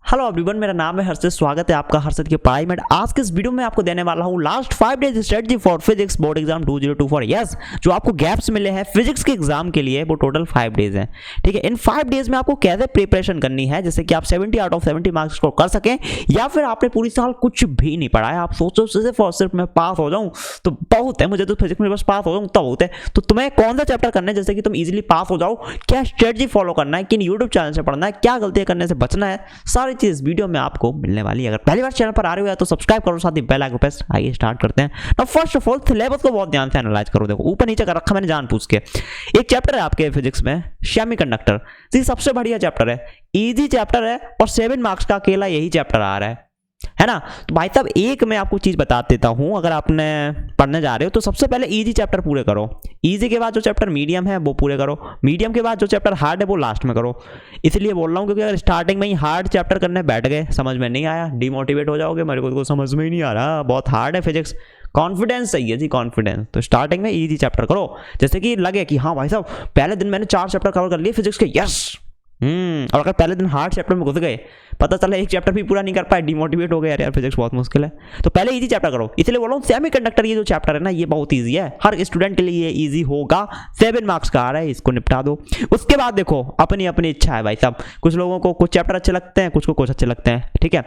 Hello everyone, मेरा नाम है हर्षित। स्वागत है आपका हर्षित की पढ़ाई में। आज के इस वीडियो में आपको देने वाला हूँ last 5 days strategy for physics board exam 2024। Yes, जो आपको गैप्स मिले हैं फिजिक्स के एग्जाम के लिए वो टोटल 5 डेज हैं। ठीक है, इन 5 डेज में आपको कैसे प्रिपरेशन करनी है जैसे कि आप 70 आउट ऑफ 70 मार्क्स स्कोर कर सकें, या फिर आपने पूरी साल कुछ भी नहीं पढ़ा है, आप सोचो सिर्फ और सिर्फ मैं पास हो जाऊँ तो बहुत है, मुझे तो फिजिक्स में बस पास हो जाऊँ तो बहुत है। तो तुम्हें कौन सा चैप्टर करना है जैसे कि तुम इजिली पास हो जाओ, क्या स्ट्रेटजी फॉलो करना है, किन यूट्यूब चैनल से पढ़ना है, क्या गलतियां करने से बचना है, सारी चीज वीडियो में आपको मिलने वाली है। अगर पहली बार चैनल पर आ रहे हो तो सब्सक्राइब करो, साथ ही बेल आइकन प्रेस। आइए स्टार्ट करते हैं। Now first of all syllabus को बहुत ध्यान से एनालाइज करो। देखो ऊपर नीचे कर रखा मैंने जान पूछ के। एक चैप्टर है आपके फिजिक्स में सेमीकंडक्टर, ये सबसे बढ़िया चैप्टर है, इजी चैप्टर है और 7 मार्क्स का अकेला यही चैप्टर आ रहा है ना। तो भाई साहब एक मैं आपको चीज बता देता हूं, अगर आपने पढ़ने जा रहे हो तो सबसे पहले इजी चैप्टर पूरे करो। इजी के बाद जो चैप्टर मीडियम है वो पूरे करो। मीडियम के बाद जो चैप्टर हार्ड है वो लास्ट में करो। इसलिए बोल रहा हूं क्योंकि अगर स्टार्टिंग में ही हार्ड चैप्टर करने बैठ गए, समझ में नहीं आया, डिमोटिवेट हो जाओगे, मेरे को तो समझ में ही नहीं आ रहा, बहुत हार्ड है फिजिक्स, कॉन्फिडेंस चाहिए जी, कॉन्फिडेंस। तो स्टार्टिंग में इजी चैप्टर करो, जैसे कि लगे कि हाँ भाई साहब पहले दिन मैंने 4 चैप्टर कवर कर लिए फिजिक्स के, यस। और अगर पहले दिन हार्ड चैप्टर में घुस गए, पता चला एक चैप्टर भी पूरा नहीं कर पाए, डिमोटिवेट हो गए, यार फिजिक्स बहुत मुश्किल है, तो पहले इजी चैप्टर करो। इसलिए बोल रहा हूँ सेमीकंडक्टर ये जो चैप्टर है ना, ये बहुत इजी है, हर स्टूडेंट के लिए ये इजी होगा। 7 मार्क्स का आ रहा है, इसको निपटा दो। उसके बाद देखो अपनी अपनी इच्छा है भाई साहब, कुछ लोगों को कुछ चैप्टर अच्छे लगते हैं, कुछ को कुछ अच्छे लगते हैं, ठीक है,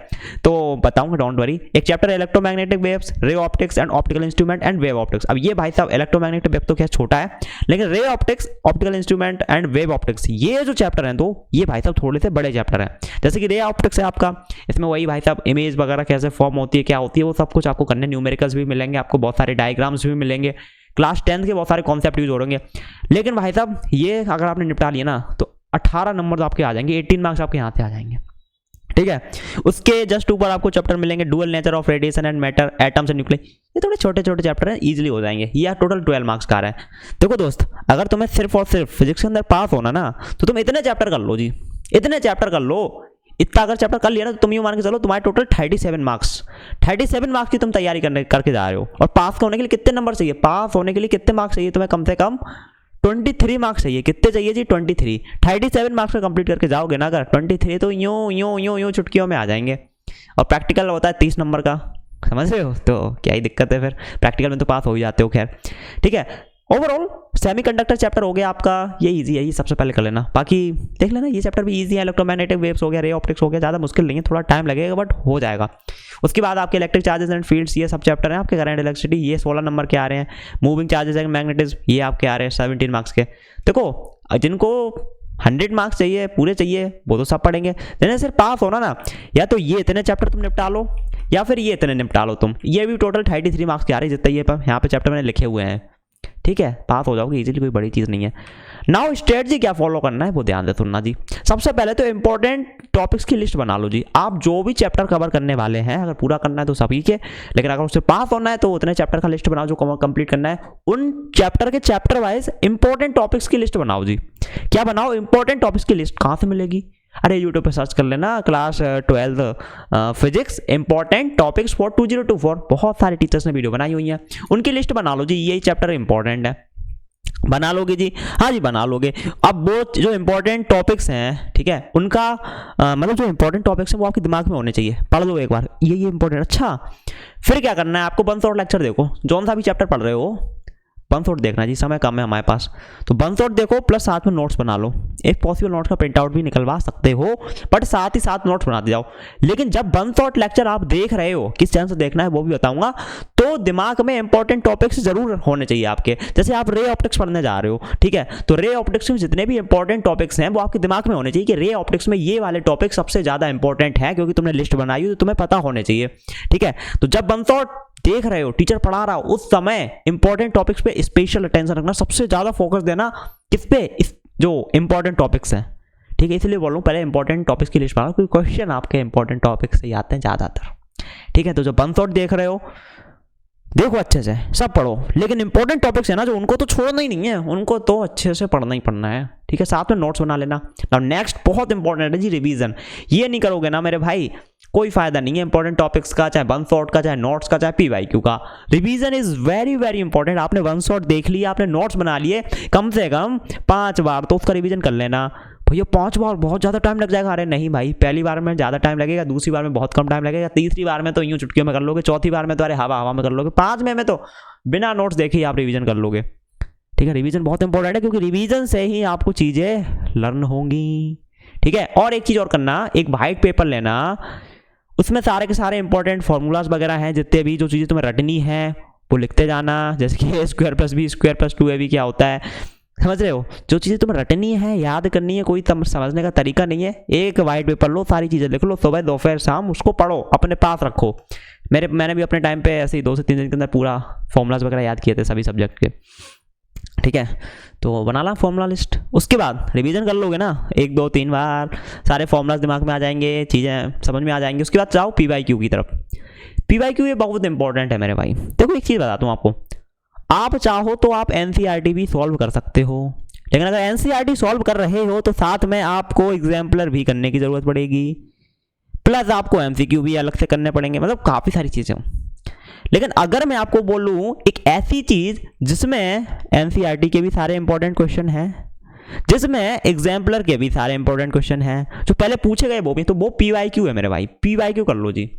तो बताऊंगा, डोंट वरी। एक चैप्टर है electromagnetic waves, ray optics and optical instrument and wave optics. अब ये भाई साहब इलेक्ट्रोमैग्नेटिक वेव तो क्या छोटा है, लेकिन ray optics, optical instrument and wave optics ये जो चैप्टर है तो ये भाई साहब थोड़े से बड़े चैप्टर है। जैसे कि रे ऑप्टिक्स है आपका, इसमें वही भाई साहब इमेज वगैरह कैसे फॉर्म होती है, क्या होती है, वो सब कुछ आपको करने, न्यूमेरिकल्स भी मिलेंगे आपको, बहुत सारे डायग्राम्स भी मिलेंगे, क्लास 10 के बहुत सारे कॉन्सेप्ट यूज हो रहेंगे। लेकिन भाई साहब ये अगर आपने निपटा लिया ना तो 18 नंबर आपके आ जाएंगे, 18 मार्क्स आपके यहाँ से आ जाएंगे, ठीक है। उसके जस्ट ऊपर आपको चैप्टर मिलेंगे dual nature of radiation and matter, atoms and nucleus, ये थोड़े छोटे छोटे चैप्टर हैं, इजीली हो जाएंगे। ये टोटल 12 मार्क्स का आ रहा है। देखो दोस्त, अगर तुम्हें सिर्फ और सिर्फ फिजिक्स के अंदर पास होना ना तो तुम इतने चैप्टर कर लो जी, इतने चैप्टर कर लो। इतना अगर चैप्टर कर लिया ना तो तुम ये मान के चलो तुम्हारे टोटल 37 मार्क्स की तुम तैयारी करके जा रहे हो। और पास होने के लिए कितने नंबर चाहिए, पास होने के लिए कितने मार्क्स चाहिए तुम्हें, कम से कम 23 मार्क्स चाहिए। कितने चाहिए जी, 23। 37 मार्क्स का कंप्लीट करके जाओगे ना अगर, 23 तो यूं चुटकियों में आ जाएंगे। और प्रैक्टिकल होता है 30 नंबर का, समझ रहे हो, तो क्या ही दिक्कत है, फिर प्रैक्टिकल में तो पास हो ही जाते हो। खैर ठीक है, ओवरऑल सेमीकंडक्टर चैप्टर हो गया आपका, ये इजी है, ये सबसे पहले कर लेना। बाकी देख लेना, ये चैप्टर भी इजी है, इलेक्ट्रोमैग्नेटिक वेव्स हो गया, रे ऑप्टिक्स हो गया, ज़्यादा मुश्किल नहीं है, थोड़ा टाइम लगेगा बट हो जाएगा। उसके बाद आपके इलेक्ट्रिक चार्जेस एंड फील्ड्स, ये सब चैप्टर हैं आपके, करंट इलेक्ट्रिसिटी, ये 16 नंबर के आ रहे हैं। मूविंग चार्जेस एंड मैग्नेटिज्म, ये आपके आ रहे हैं 17 मार्क्स के। देखो जिनको 100 मार्क्स चाहिए, पूरे चाहिए, वो तो सब पढ़ेंगे। जिन्हें सिर्फ पास होना ना, या तो ये इतने चैप्टर तुम निपटा लो या फिर ये इतने निपटा लो तुम। ये भी टोटल 33 मार्क्स के आ रहे हैं जितने ये यहाँ पे चैप्टर मैंने लिखे हुए हैं, ठीक है, पास हो जाओगे इजीली, कोई बड़ी चीज़ नहीं है। नाउ स्ट्रेटजी क्या फॉलो करना है वो ध्यान से सुनना जी। सबसे पहले तो इंपॉर्टेंट टॉपिक्स की लिस्ट बना लो जी। आप जो भी चैप्टर कवर करने वाले हैं, अगर पूरा करना है तो सभी के, लेकिन अगर उससे पास होना है तो उतने चैप्टर का लिस्ट बनाओ जो कंप्लीट करना है। उन चैप्टर के चैप्टर वाइज इंपॉर्टेंट टॉपिक्स की लिस्ट बनाओ जी। क्या बनाओ, इंपॉर्टेंट टॉपिक्स की लिस्ट। कहाँ से मिलेगी, अरे यूट्यूब पे सर्च कर लेना, class 12 physics important topics for 2024, बहुत सारे टीचर्स ने वीडियो बनाई हुई है, उनकी लिस्ट बना लो जी। यही चैप्टर इंपॉर्टेंट है, बना लोगे जी, हाँ जी बना लोगे। अब वो जो इंपॉर्टेंट टॉपिक्स हैं, ठीक है, उनका मतलब जो इंपॉर्टेंट टॉपिक्स हैं वो आपके दिमाग में होने चाहिए, पढ़ लो एक बार, ये इंपॉर्टेंट। अच्छा फिर क्या करना है आपको, वन शॉट लेक्चर देखो, जौन सा भी चैप्टर पढ़ रहे हो वन शॉट देखना जी, समय कम है हमारे पास, तो वन शॉट देखो प्लस साथ में नोट्स बना लो। एक पॉसिबल नोट्स का प्रिंट आउट भी निकलवा सकते हो, बट साथ ही साथ नोट्स बनाते जाओ। लेकिन जब वन शॉट लेक्चर आप देख रहे हो, किस चैनल से देखना है वो भी बताऊंगा, तो दिमाग में इंपॉर्टेंट टॉपिक्स जरूर होने चाहिए आपके। जैसे आप रे ऑप्टिक्स पढ़ने जा रहे हो, ठीक है, तो रे ऑप्टिक्स में जितने भी इंपॉर्टेंट टॉपिक्स हैं वो आपके दिमाग में होने चाहिए कि रे ऑप्टिक्स में ये वाले टॉपिक सबसे ज्यादा इंपॉर्टेंट है, क्योंकि तुमने लिस्ट बनाई हो तो तुम्हें पता होने चाहिए, ठीक है। तो जब वन शॉट देख रहे हो, टीचर पढ़ा रहा हो, उस समय इंपॉर्टेंट टॉपिक्स पे स्पेशल अटेंशन रखना, सबसे ज्यादा फोकस देना किस पे, इस जो इंपॉर्टेंट टॉपिक्स हैं, ठीक है। इसलिए बोल रहा हूँ पहले इंपॉर्टेंट टॉपिक्स की लिस्ट बनाओ, क्योंकि क्वेश्चन आपके इंपॉर्टेंट टॉपिक्स से आते हैं ज्यादातर, ठीक है। तो जो वन शॉट देख रहे हो देखो अच्छे से सब पढ़ो, लेकिन इंपॉर्टेंट टॉपिक्स है ना जो, उनको तो छोड़ना ही नहीं है, उनको तो अच्छे से पढ़ना ही पढ़ना है, ठीक है। साथ में नोट्स बना लेना। अब नेक्स्ट बहुत इंपॉर्टेंट है जी, रिवीजन। ये नहीं करोगे ना मेरे भाई कोई फायदा नहीं है इंपॉर्टेंट टॉपिक्स का, चाहे वन शॉट का, चाहे नोट्स का, चाहे पीवाईक्यू का। Revision is very very important. आपने वन शॉट देख लिया, आपने नोट्स बना लिए, कम से कम 5 बार तो उसका रिवीजन कर लेना। भैया 5 बार बहुत ज़्यादा टाइम लग जाएगा। अरे नहीं भाई, पहली बार में ज़्यादा टाइम लगेगा, दूसरी बार में बहुत कम टाइम लगेगा, तीसरी बार में तो यूँ चुटकियों में कर लोगे, चौथी बार में तो अरे हवा हवा में कर लोगे, 5वें में तो बिना नोट्स देखे ही आप रिवीजन कर लोगे। ठीक है, रिवीजन बहुत इंपॉर्टेंट है क्योंकि रिवीजन से ही आपको चीज़ें लर्न होंगी। ठीक है, और एक चीज़ और करना, एक वाइट पेपर लेना, उसमें सारे के सारे इंपॉर्टेंट फॉर्मूलाज वगैरह हैं, जितने भी जो चीज़ें तुम्हें रटनी है वो लिखते जाना। जैसे कि a square plus B square plus 2ab क्या होता है, समझ रहे हो। जो चीज़ें तुम्हें रटनी है, याद करनी है, कोई समझने का तरीका नहीं है। एक वाइट पेपर लो, सारी चीज़ें लिख लो, सुबह दोपहर शाम उसको पढ़ो, अपने पास रखो। मैंने भी अपने टाइम पे ऐसे ही 2 से 3 दिन के अंदर पूरा फॉर्मूलाज वगैरह याद किए थे सभी सब्जेक्ट के। ठीक है, तो बना ला फॉर्मूला लिस्ट, उसके बाद रिवीजन कर लोगे ना 1 2 3 बार, सारे फॉर्मूलाज दिमाग में आ जाएंगे, चीज़ें समझ में आ जाएंगी। उसके बाद जाओ PYQ की तरफ। PYQ ये बहुत इंपॉर्टेंट है मेरे भाई। देखो एक चीज़ बताता हूँ आपको, आप चाहो तो आप NCERT भी सॉल्व कर सकते हो, लेकिन अगर NCERT सॉल्व कर रहे हो तो साथ में आपको एग्जाम्पलर भी करने की ज़रूरत पड़ेगी, प्लस आपको MCQ भी अलग से करने पड़ेंगे, मतलब काफ़ी सारी चीज़ें। लेकिन अगर मैं आपको बोलूँ एक ऐसी चीज़ जिसमें NCERT के भी सारे इंपॉर्टेंट क्वेश्चन हैं, जिसमें एग्जाम्पलर के भी सारे इंपॉर्टेंट क्वेश्चन हैं, जो पहले पूछे गए वो भी, तो वो PYQ है मेरे भाई। PYQ कर लो जी।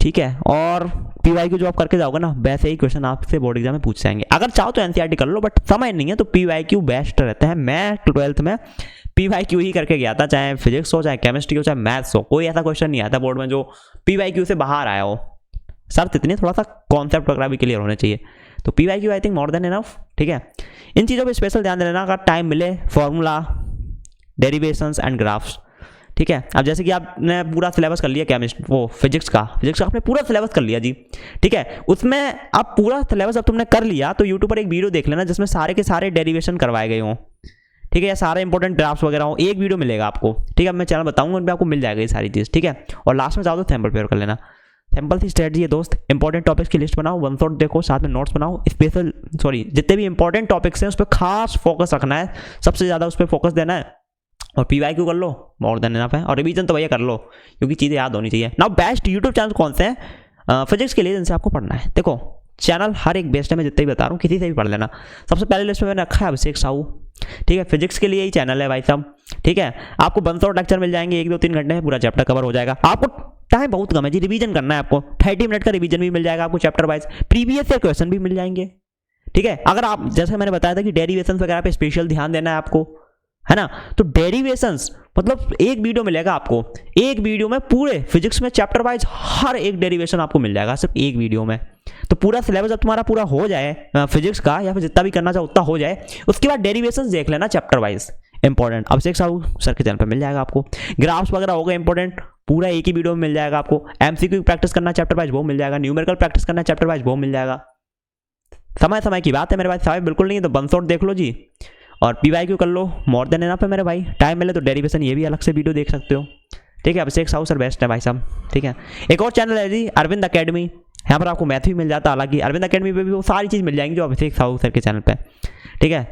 ठीक है, और PYQ जो आप करके जाओगे ना, वैसे ही क्वेश्चन आपसे बोर्ड एग्जाम में पूछ जाएंगे। अगर चाहो तो NCERT कर लो, बट समय नहीं है तो PYQ बेस्ट रहता है। मैं 12th में PYQ ही करके गया था, चाहे फिजिक्स हो, चाहे केमिस्ट्री हो, चाहे मैथ्स हो, कोई ऐसा क्वेश्चन नहीं आता बोर्ड में जो PYQ से बाहर आया हो। शर्त इतनी, थोड़ा सा कॉन्सेप्ट वगैरह भी क्लियर होने चाहिए, तो PYQ I think more than enough. ठीक है, इन चीज़ों पे स्पेशल ध्यान देना अगर टाइम मिले, फॉर्मूला, डेरिवेशंस एंड ग्राफ्स। ठीक है, अब जैसे कि आपने पूरा सिलेबस कर लिया केमिस्ट्री वो फिजिक्स का आपने पूरा सिलेबस कर लिया जी। ठीक है, उसमें अब पूरा सिलेबस अब तुमने कर लिया तो यूट्यूब पर एक वीडियो देख लेना जिसमें सारे के सारे डेरिवेशन करवाए गए हों। ठीक है, या सारे इंपॉर्टेंट ग्राफ्स वगैरह हो, एक वीडियो मिलेगा आपको। ठीक है, मैं चैनल बताऊंगा, उन पर आपको मिल जाएगा ये सारी चीज़। ठीक है, और लास्ट में चाहो तो सैम्पल पेपर कर लेना। सैम्पल सी स्ट्रेटजी है दोस्त, इंपॉर्टेंट टॉपिक्स की लिस्ट बनाओ, 1 शॉट देखो, साथ में नोट्स बनाओ, जितने भी इंपॉर्टेंट टॉपिक्स हैं उस पर खास फोकस रखना है, सबसे ज़्यादा उस पर फोकस देना है, और PYQ कर लो, मोर देन इनफ है। और रिवीजन तो भैया कर लो क्योंकि चीज़ें याद होनी चाहिए। नाउ बेस्ट यूट्यूब चैनल कौन से हैं फिजिक्स के लिए जिनसे आपको पढ़ना है? देखो चैनल हर एक बेस्ट है, मैं जितने भी बता रहा हूँ किसी से भी पढ़ लेना। सबसे पहले लिस्ट में मैंने रखा है अभिषेक साहू। ठीक है, फिजिक्स के लिए ही चैनल है भाई साहब। ठीक है, आपको 1 शॉट लेक्चर मिल जाएंगे, 1 2 3 घंटे में पूरा चैप्टर कवर हो जाएगा। आपको टाइम बहुत कम है जी, रिवीजन करना है आपको, 30 मिनट का रिवीजन भी मिल जाएगा आपको chapter wise, previous year question भी मिल जाएंगे। ठीक है, अगर आप जैसे मैंने बताया था कि डेरिवेशंस वगैरह पे स्पेशल ध्यान देना है आपको, है ना, तो डेरिवेशंस मतलब एक वीडियो मिलेगा आपको, एक वीडियो में पूरे फिजिक्स में चैप्टर वाइज हर एक डेरिवेशन आपको मिल जाएगा सिर्फ एक वीडियो में। तो पूरा सिलेबस जब तुम्हारा पूरा हो जाए फिजिक्स का, या फिर जितना भी करना चाहो उतना हो जाए, उसके बाद डेरिवेशंस देख लेना चैप्टर वाइज इंपॉर्टेंट। अभिषेक साहू सर के चैनल पर मिल जाएगा आपको। ग्राफ्स वगैरह हो गए इंपॉर्टेंट, पूरा एक ही वीडियो में मिल जाएगा आपको। MCQ प्रैक्टिस करना चैप्टर वाइज वो मिल जाएगा, न्यूमेरिकल प्रैक्टिस करना चैप्टर वाइज वो मिल जाएगा। समय की बात है मेरे भाई, समय बिल्कुल नहीं है तो 1 शॉट देख लो जी, और PYQ कर लो, मोर देन इनफ है मेरे भाई। टाइम मिले तो डेरिवेशन ये भी अलग से वीडियो देख सकते हो। ठीक है, अभिषेक साहू सर बेस्ट है भाई साहब। ठीक है, एक और चैनल है जी अरविंद अकेडमी, यहाँ पर आपको मैथ भी मिल जाता है, हालांकि अरविंद अकेडमी पे भी वो सारी चीज़ मिल जाएंगी जो अभिषेक साहू सर के चैनल पे। ठीक है,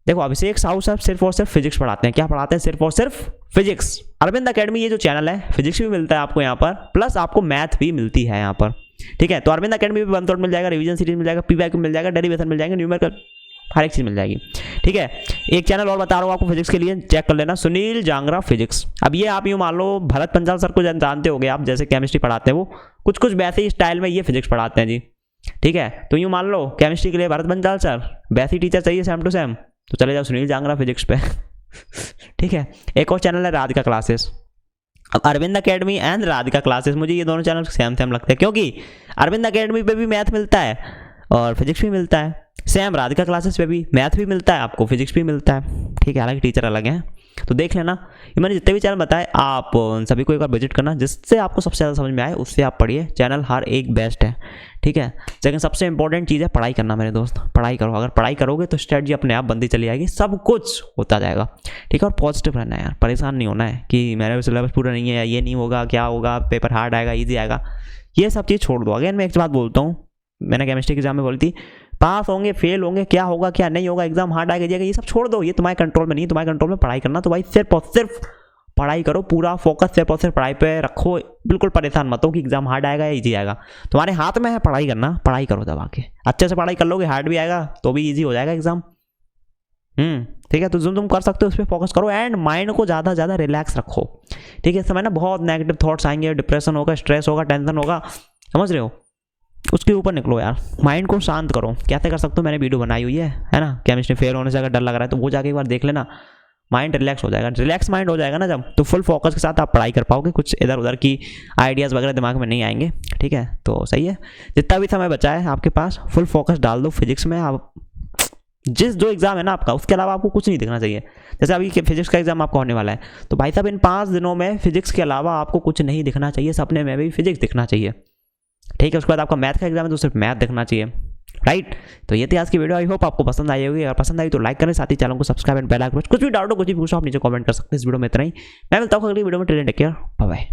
देखो अभिषेक साहू सर सिर्फ और सिर्फ फिजिक्स पढ़ाते हैं। क्या पढ़ाते हैं? सिर्फ और सिर्फ फिजिक्स। अरविंद अकेडमी ये जो चैनल है, फिजिक्स भी मिलता है आपको यहाँ पर, प्लस आपको मैथ भी मिलती है यहाँ पर। ठीक है, तो अरविंद अकेडमी पे 1 शॉट मिल जाएगा, रिवीजन सीरीज मिल जाएगा, PYQ मिल जाएगा, डेरिवेशन मिल जाएंगे, न्यूमेरिकल हर एक चीज़ मिल जाएगी। ठीक है, एक चैनल और बता रहा हूँ आपको फिजिक्स के लिए, चेक कर लेना, सुनील जांगरा फिजिक्स। अब ये आप यूँ मान लो भरत पंचाल सर को जानते होगे आप, जैसे केमिस्ट्री पढ़ाते हैं, वो कुछ वैसे ही स्टाइल में ये फिजिक्स पढ़ाते हैं जी। ठीक है, तो यूँ मान लो केमिस्ट्री के लिए भरत पंचाल सर, वैसे ही टीचर चाहिए सेम टू सेम, तो चले जाओ सुनील जांगरा फिजिक्स पे। ठीक है, एक और चैनल है राधिका क्लासेस। अब Arvind academy and Radhika classes, मुझे ये दोनों चैनल सेम लगते हैं, क्योंकि अरविंद अकेडमी पे भी मैथ मिलता है और फिजिक्स भी मिलता है, सेम राधिका क्लासेस पे भी मैथ भी मिलता है आपको, फिजिक्स भी मिलता है। ठीक है, हालांकि टीचर अलग हैं, तो देख लेना। ये मैंने जितने भी चैनल बताए आप सभी को एक बार विजिट करना, जिससे आपको सबसे ज़्यादा समझ में आए उससे आप पढ़िए। चैनल हर एक बेस्ट है। ठीक है, लेकिन सबसे इंपॉर्टेंट चीज़ है पढ़ाई करना मेरे दोस्त, पढ़ाई करो। अगर पढ़ाई करोगे तो स्ट्रेटजी अपने आप बनती चली जाएगी, सब कुछ होता जाएगा। ठीक है, और पॉजिटिव रहना है यार, परेशान नहीं होना है कि मेरा सिलेबस पूरा नहीं है, ये नहीं होगा, क्या होगा, पेपर हार्ड आएगा, ईजी आएगा, ये सब चीज़ छोड़ दो। अगेन मैं एक बात बोलता हूँ, मैंने केमिस्ट्री के एग्जाम में बोली थी, पास होंगे फेल होंगे, क्या होगा क्या नहीं होगा, एग्जाम हार्ड आएगा जाएगा, ये सब छोड़ दो, ये तुम्हारे कंट्रोल में नहीं है। तुम्हारे कंट्रोल में पढ़ाई करना, तो भाई सिर्फ और सिर्फ पढ़ाई करो, पूरा फोकस सिर्फ और सिर्फ पढ़ाई पे रखो। बिल्कुल परेशान मत हो कि एग्जाम हार्ड आएगा या ईजी आएगा, तुम्हारे हाथ में है पढ़ाई करना, पढ़ाई करो दबा के। अच्छे से पढ़ाई कर लोगे, हार्ड भी आएगा तो भी ईजी हो जाएगा एग्जाम। ठीक है, तो जो तुम कर सकते हो उस पर फोकस करो एंड माइंड को ज़्यादा ज़्यादा रिलैक्स रखो। ठीक है, इस समय ना बहुत नेगेटिव थॉट्स आएंगे, डिप्रेशन होगा, स्ट्रेस होगा, टेंशन होगा, समझ रहे हो, उसके ऊपर निकलो यार, माइंड को शांत करो। कैसे कर सकते हो, मैंने वीडियो बनाई हुई है ना, केमिस्ट्री फेल होने से अगर डर लग रहा है तो वो जाके एक बार देख लेना, माइंड रिलैक्स हो जाएगा। रिलैक्स माइंड हो जाएगा ना जब, तो फुल फोकस के साथ आप पढ़ाई कर पाओगे, कुछ इधर उधर की आइडियाज़ वगैरह दिमाग में नहीं आएंगे। ठीक है, तो सही है, जितना भी समय बचा है आपके पास फुल फोकस डाल दो फिजिक्स में। आप जो एग्जाम है ना आपका, उसके अलावा आपको कुछ नहीं दिखना चाहिए। जैसे अभी फिजिक्स का एग्जाम आपका होने वाला है, तो भाई साहब इन 5 दिनों में फिजिक्स के अलावा आपको कुछ नहीं दिखना चाहिए, सपने में भी फिजिक्स दिखना चाहिए। ठीक है, उसके बाद आपका मैथ का एग्जाम है तो सिर्फ मैथ दिखना चाहिए, राइट। तो ये थी आज की वीडियो, आई होप आपको पसंद आई होगी। अगर पसंद आई तो लाइक करें, साथ ही चैनल को सब्सक्राइब एंड बेल आइकन, कुछ भी डाउट हो कुछ भी पूछो आप नीचे कमेंट कर सकते हैं। इस वीडियो में इतना ही, मैं मिलता हूँ अगली वीडियो में। Take care, bye bye.